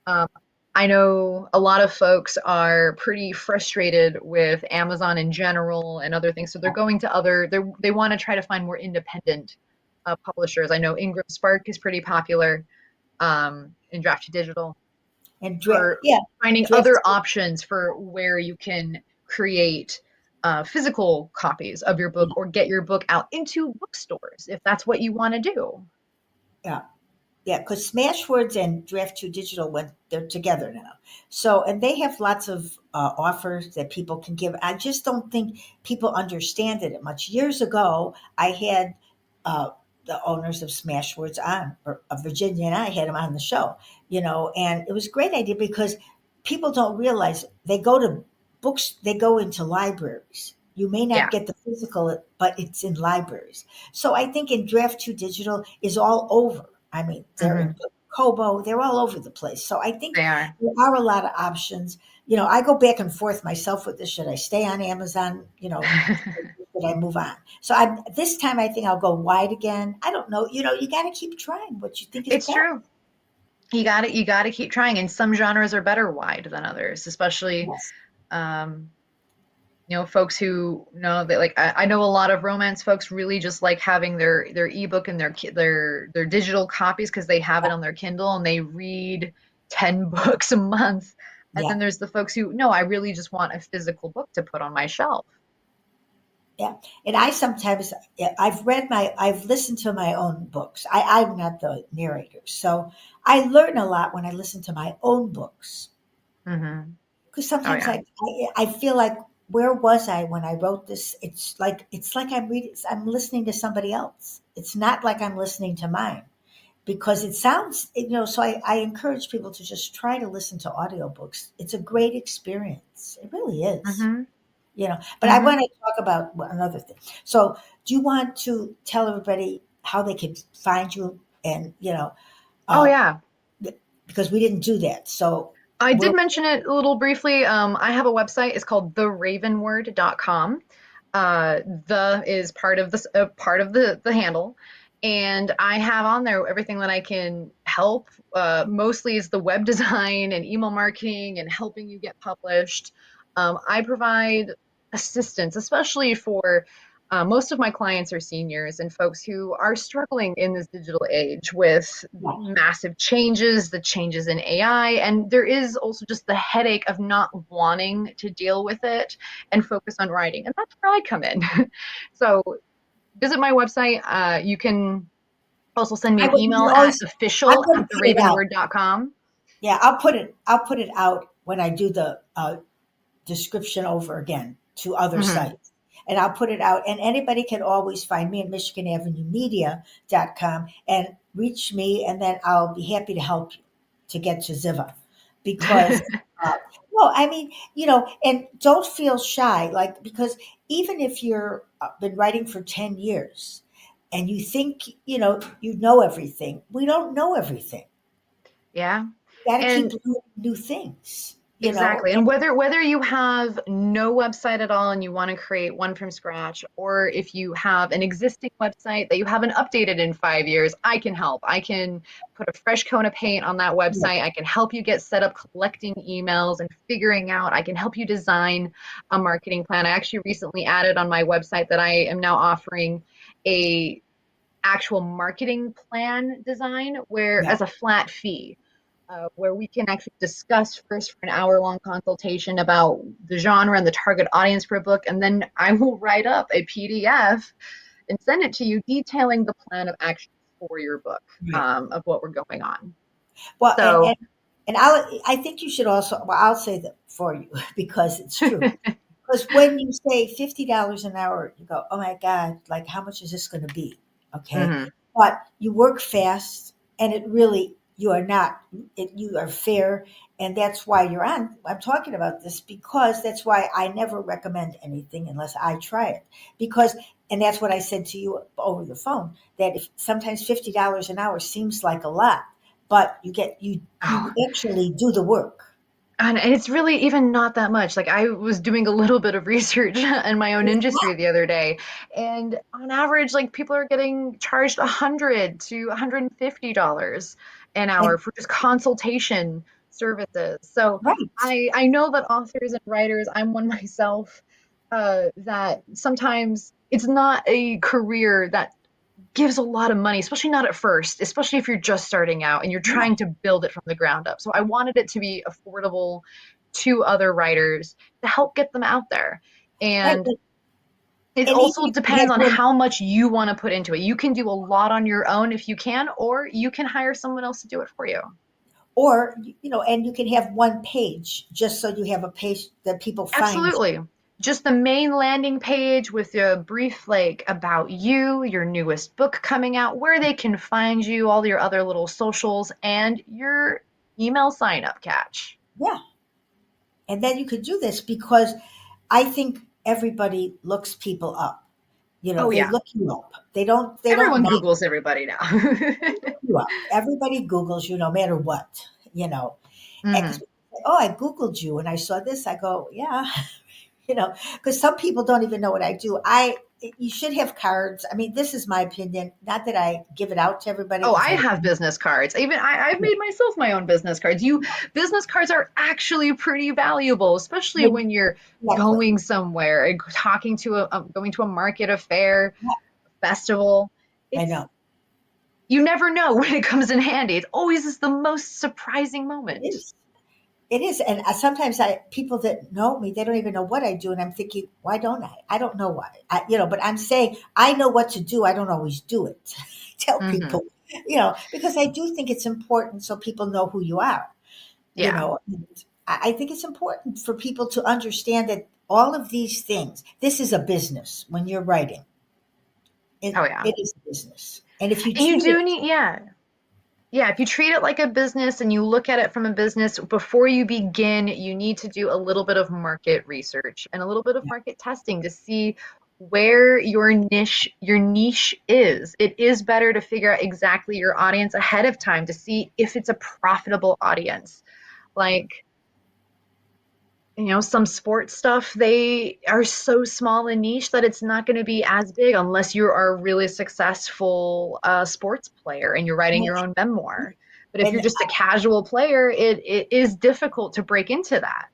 Um, I know a lot of folks are pretty frustrated with Amazon in general and other things, so they're going to they want to try to find more independent publishers. I know Ingram Spark is pretty popular in draft to digital And for yeah, finding draft. other options for where you can create physical copies of your book or get your book out into bookstores if that's what you want to do. Yeah. Yeah, because Smashwords and Draft 2 Digital they're together now. So, and they have lots of offers that people can give. I just don't think people understand it much. Years ago, I had the owners of Smashwords on, or Virginia and I had them on the show, and it was a great idea because people don't realize they go to books, they go into libraries. You may not Yeah. get the physical, but it's in libraries. So I think in Draft 2 Digital is all over. I mean, they're in Hmm. Kobo, they're all over the place. So I think They are. there are a lot of options. I go back and forth myself with this. Should I stay on Amazon? Should I move on? So this time I think I'll go wide again. I don't know. You got to keep trying what you think is It's best. true. You got to keep trying. And some genres are better wide than others, especially Yes. um, folks who know that, like, I know a lot of romance folks really just like having their ebook and their digital copies because they have Yeah. it on their Kindle and they read 10 books a month. And Yeah. then there's the folks who, no, I really just want a physical book to put on my shelf. Yeah. And I sometimes, yeah, I've listened to my own books. I'm not the narrator. So I learn a lot when I listen to my own books. Hmm. Because Oh sometimes yeah. I feel like, where was I when I wrote this? It's like I'm listening to somebody else. It's not like I'm listening to mine because it sounds, so I encourage people to just try to listen to audiobooks. It's a great experience. It really is. Hmm. But I Hmm. want to talk about another thing. So, do you want to tell everybody how they can find you? And Oh uh, yeah. because we didn't do that. So, I we're did mention it a little briefly. I have a website. It's called theravenword.com. The is part of the handle, and I have on there everything that I can help. Mostly is the web design and email marketing and helping you get published. I provide assistance, especially for most of my clients are seniors and folks who are struggling in this digital age with yeah, massive changes, the changes in AI, and there is also just the headache of not wanting to deal with it and focus on writing. And that's where I come in. So visit my website. You can also send me I an would you email at always. I'm official going to at put it out. theravenword.com. Yeah, I'll put it out when I do the description over again to other Hmm. sites. And I'll put it out, and anybody can always find me at michiganavenuemedia.com and reach me, and then I'll be happy to help you to get to Ziva. Because, uh, well, I mean, and don't feel shy, like, because even if you're been writing for 10 years and you think, you know everything, we don't know everything. Yeah. You got to keep And learning new things, exactly. And and whether you have no website at all and you want to create one from scratch, or if you have an existing website that you haven't updated in 5 years, I can help. I can put a fresh coat of paint on that yeah, website. I can help you get set up collecting emails and figuring out. I can help you design a marketing plan. I actually recently added on my website that I am now offering a actual marketing plan design where yeah. as a flat fee, where we can actually discuss first for an hour-long consultation about the genre and the target audience for a book, and then I will write up a PDF and send it to you detailing the plan of action for your book, Right. of what we're going on. Well, and So, and and I think you should also. Well, I'll say that for you because it's true. Because when you say $50 an hour, you go, "Oh my God! Like, how much is this going to be?" Okay, mhm. but you work fast, and it really you are not. You are fair, and that's why you're on. I'm talking about this because that's why I never recommend anything unless I try it. Because, and that's what I said to you over the phone. That if sometimes $50 an hour seems like a lot, but you Oh, actually do the work. and it's really even not that much. Like, I was doing a little bit of research in my own It's industry not the other day, and on average, like, people are getting charged 100 to $150 an hour and for just consultation services. So right. I know that authors and writers, I'm one myself, that sometimes it's not a career that gives a lot of money, especially not at first, especially if you're just starting out and you're Yeah. trying to build it from the ground up. So I wanted it to be affordable to other writers to help get them out there. Right. And it And even also if you depends have on one, how much you want to put into it. You can do a lot on your own if you can, or you can hire someone else to do it for you. or and you can have one page just so you have a page that people find you. Absolutely. just the main landing page with a brief like about you, your newest book coming out, where they can find you, all your other little socials, and your email sign up catch. Yeah. And then you could do this because I think everybody looks people up. You know, Oh they yeah, look you up. They don't everyone not Googles everybody now. look you up. Everybody Googles you no matter what, you know. And Hmm. 'cause, oh, I Googled you and I saw this. I go, yeah, because some people don't even know what I do. You should have cards. I mean, this is my opinion. Not that I give it out to everybody Oh, because I I have business cards. Even I've made myself my own business cards. You business cards are actually pretty valuable, especially mean, when you're exactly. going somewhere and talking to going to a market, a fair, festival. I It's know you never know when it comes in handy. It always is the most surprising it moment. is. It is, and sometimes I people that know me, they don't even know what I do, and I'm thinking, why don't I? I don't know why. But I'm saying I know what to do. I don't always do it. I tell Hmm. people, because I do think it's important so people know who you are. You Yeah. know, and I think it's important for people to understand that all of these things. This is a business. When you're writing, Oh it yeah. it is a business, and if you And you treat it, do need, yeah. Yeah, if you treat it like a business and you look at it from a business, before you begin, you need to do a little bit of market research and a little bit of market testing to see where your niche is. It is better to figure out exactly your audience ahead of time to see if it's a profitable audience. Like, some sports stuff, they are so small and niche that it's not going to be as big unless you are a really successful sports player and you're writing your own memoir. But if you're and just a casual player, it is difficult to break into that.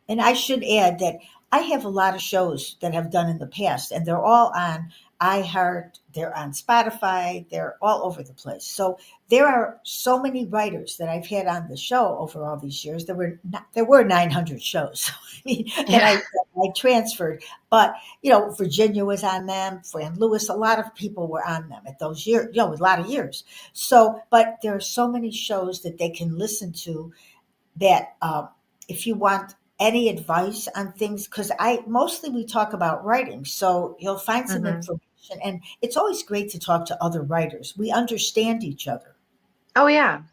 And I should add that I have a lot of shows that I've done in the past, and they're all on iHeart, they're on Spotify, they're all over the place. So there are so many writers that I've had on the show over all these years. There were 900 shows I mean, that Yeah. I transferred, but Virginia was on them, Fran Lewis, a lot of people were on them at those years, a lot of years. So, but there are so many shows that they can listen to that if you want any advice on things, because I mostly we talk about writing, so you'll find some Hmm. information, and it's always great to talk to other writers. We understand each other. Oh, yeah.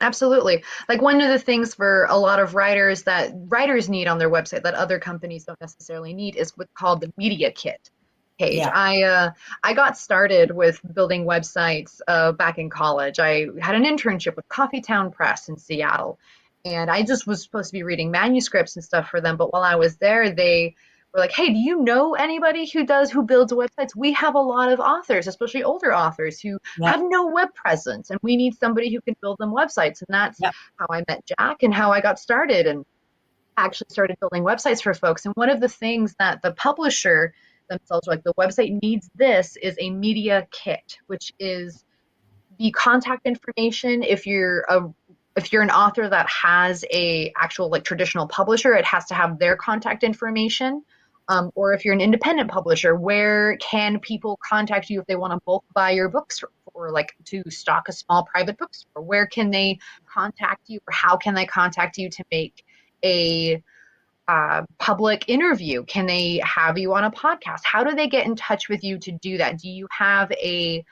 Absolutely. Like one of the things for a lot of writers that writers need on their website that other companies don't necessarily need is what's called the media kit page. Yeah, I got started with building websites back in college. I had an internship with Coffeetown Press in Seattle, and I just was supposed to be reading manuscripts and stuff for them. But while I was there, they were like, "Hey, do you know anybody who builds websites? We have a lot of authors, especially older authors, who yeah, have no web presence, and we need somebody who can build them websites." And that's yeah, how I met Jack and how I got started and actually started building websites for folks. And one of the things that the publisher themselves were like, the website needs this is a media kit, which is the contact information. If you're an author that has a actual like traditional publisher, it has to have their contact information. Or if you're an independent publisher, where can people contact you if they want to bulk buy your books, or like to stock a small private bookstore? Where can they contact you, or how can they contact you to make a public interview? Can they have you on a podcast? How do they get in touch with you to do that? Do you have a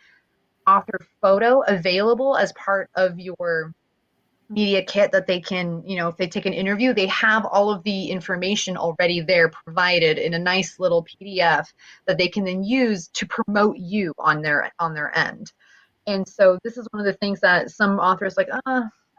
author photo available as part of your media kit that they can, if they take an interview, they have all of the information already there provided in a nice little PDF that they can then use to promote you on their end. And so this is one of the things that some authors like,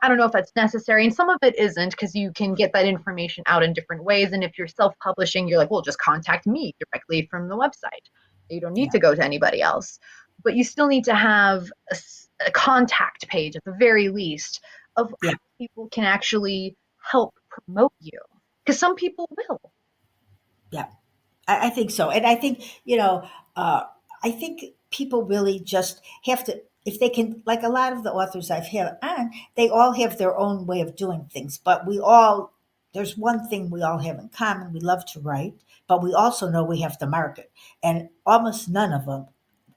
I don't know if that's necessary. And some of it isn't, because you can get that information out in different ways. And if you're self-publishing, you're like, well, just contact me directly from the website. You don't need yeah, to go to anybody else. But you still need to have a contact page at the very least of yeah. how people can actually help promote you. Because some people will. Yeah. I think so. And I think, uh, I think people really just have to, if they can, like a lot of the authors I've had on, they all have their own way of doing things, but there's one thing we all have in common. We love to write, but we also know we have to market. And almost none of them,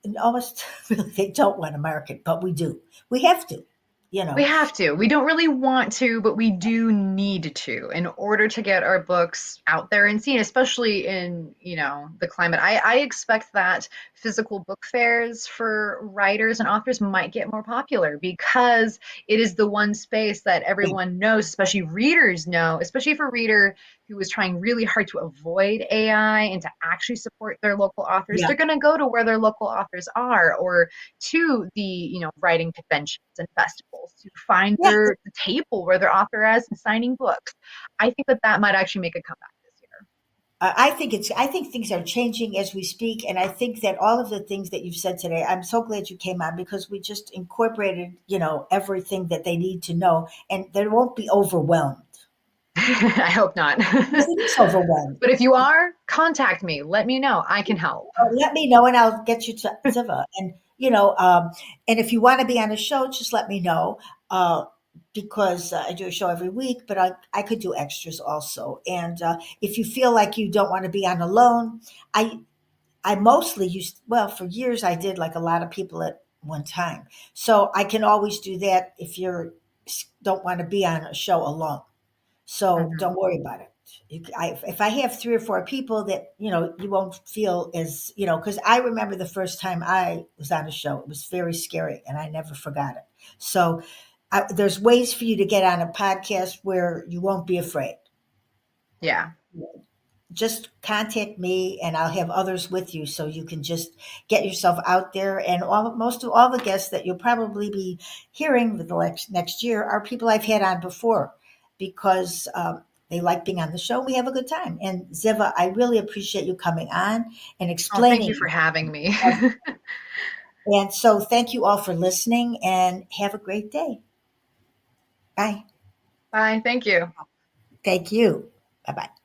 and almost really, they don't want to market, but we do. We have to. you We know. have to. We don't really want to, but we do need to in order to get our books out there and seen, especially in, the climate. I expect that physical book fairs for writers and authors might get more popular because it is the one space that Yeah, everyone knows, especially readers know, especially if a reader who is trying really hard to avoid AI and to actually support their local authors, yeah, they're going to go to where their local authors are, or to the writing conventions and festivals to find yeah. their the table where their author is and signing books. I think that that might actually make a comeback this year. I think things are changing as we speak, and I think that all of the things that you've said today, I'm so glad you came on because we just incorporated, everything that they need to know, and they won't be overwhelmed. I hope not. Because it is overwhelmed. But if you are, contact me. Let me know. I can help. Let me know, and I'll get you to Ziva. And if you want to be on a show, just let me know. Uh, because I do a show every week, but I could do extras also. And if you feel like you don't want to be on alone, I I mostly used, well, for years I did like a lot of people at one time. So I can always do that if you don't want to be on a show alone. So Mhm. don't worry about it. If I have three or four people that, you won't feel as, because I remember the first time I was on a show, it was very scary and I never forgot it. So there's ways for you to get on a podcast where you won't be afraid. Yeah. Just contact me and I'll have others with you so you can just get yourself out there. And most of all the guests that you'll probably be hearing for the next year are people I've had on before because they like being on the show. We have a good time. And Ziva, I really appreciate you coming on and Oh, thank you explaining. for having me. And so thank you all for listening and have a great day. Bye. Bye. Thank you. Thank you. Bye bye.